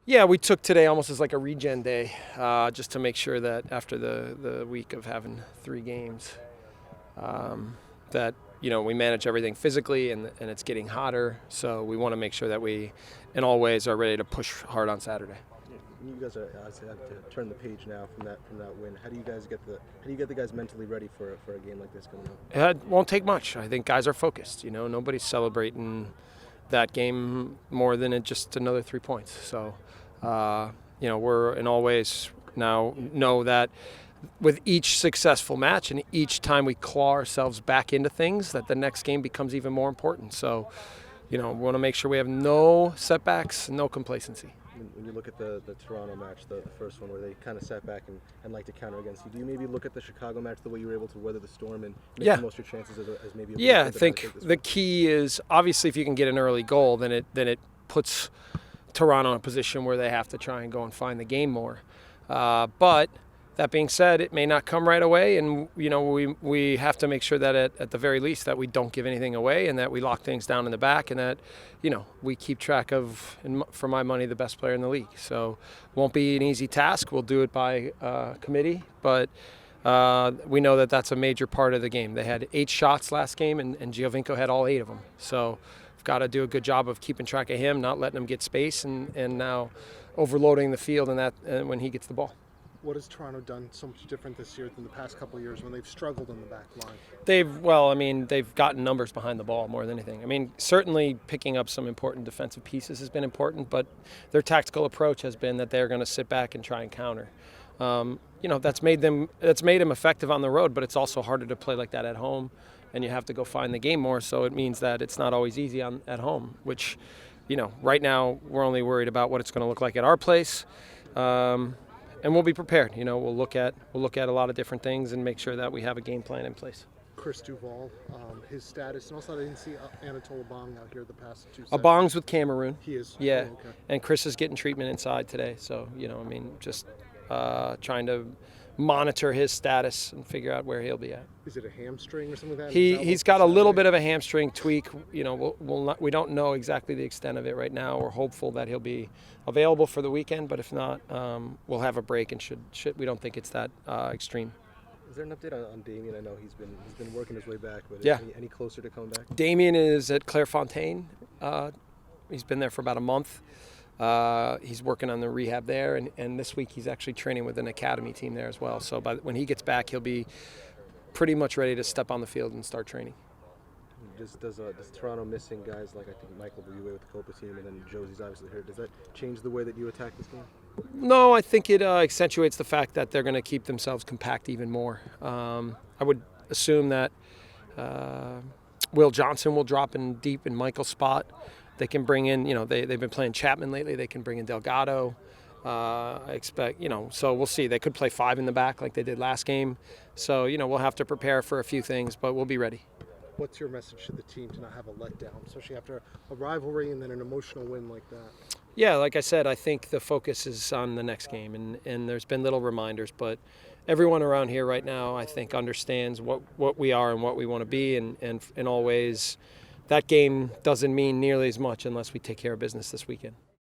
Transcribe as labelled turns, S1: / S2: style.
S1: Yeah, we took today almost as like a regen day, just to make sure that after the week of having 3 games, that we manage everything physically, and it's getting hotter. So we want to make sure that we, in all ways, are ready to push hard on Saturday.
S2: You guys are obviously have to turn the page now from that win. How do you get the guys mentally ready for a game like this coming up?
S1: It won't take much. I think guys are focused. Nobody's celebrating that game more than just another 3 points. So, we're in all ways now know that with each successful match and each time we claw ourselves back into things, that the next game becomes even more important. So, we want to make sure we have no setbacks, no complacency.
S2: When you look at the Toronto match, the first one where they kind of sat back and like to counter against you, do you maybe look at the Chicago match the way you were able to weather the storm and make the most of your chances as maybe?
S1: I think the key is obviously if you can get an early goal, then it puts Toronto in a position where they have to try and go and find the game more. But that being said, it may not come right away, and we have to make sure that at the very least that we don't give anything away, and that we lock things down in the back, and that we keep track of, for my money, the best player in the league. So it won't be an easy task. We'll do it by committee, but we know that that's a major part of the game. They had 8 shots last game, and Giovinco had all 8 of them. So we've got to do a good job of keeping track of him, not letting him get space, and now overloading the field and when he gets the ball.
S3: What has Toronto done so much different this year than the past couple of years when they've struggled in the back line?
S1: They've gotten numbers behind the ball more than anything. Certainly picking up some important defensive pieces has been important, but their tactical approach has been that they're going to sit back and try and counter. That's made them effective on the road, but it's also harder to play like that at home, and you have to go find the game more. So it means that it's not always easy at home, which, right now we're only worried about what it's going to look like at our place. And we'll be prepared. We'll look at a lot of different things and make sure that we have a game plan in place.
S3: Chris Duval, his status, and also I didn't see Anatole Abong out here the past 2 sets.
S1: Abong's with Cameroon.
S3: He is.
S1: Yeah,
S3: Oh, okay.
S1: And Chris is getting treatment inside today. So just trying to monitor his status and figure out where he'll be at.
S3: Is it a hamstring or something like that?
S1: He's got a little bit of a hamstring tweak. We don't know exactly the extent of it right now. We're hopeful that he'll be available for the weekend, but if not, we'll have a break and we don't think it's that extreme.
S2: Is there an update on Damien? I know he's been working his way back, but
S1: yeah.
S2: Any closer to coming back?
S1: Damien is at Clairefontaine. He's been there for about a month. He's working on the rehab there, and this week he's actually training with an academy team there as well. So when he gets back, he'll be pretty much ready to step on the field and start training.
S2: Does Toronto missing guys like I think Michael will be away with the Copa team, and then Josie's obviously hurt? Does that change the way that you attack this game?
S1: No, I think it accentuates the fact that they're going to keep themselves compact even more. I would assume that Will Johnson will drop in deep in Michael's spot. They can bring in, they've been playing Chapman lately. They can bring in Delgado. I expect, so we'll see. They could play 5 in the back like they did last game. So, we'll have to prepare for a few things, but we'll be ready.
S3: What's your message to the team to not have a letdown, especially after a rivalry and then an emotional win like that?
S1: Yeah, like I said, I think the focus is on the next game, and there's been little reminders, but everyone around here right now, I think, understands what we are and what we want to be, and in all ways, that game doesn't mean nearly as much unless we take care of business this weekend.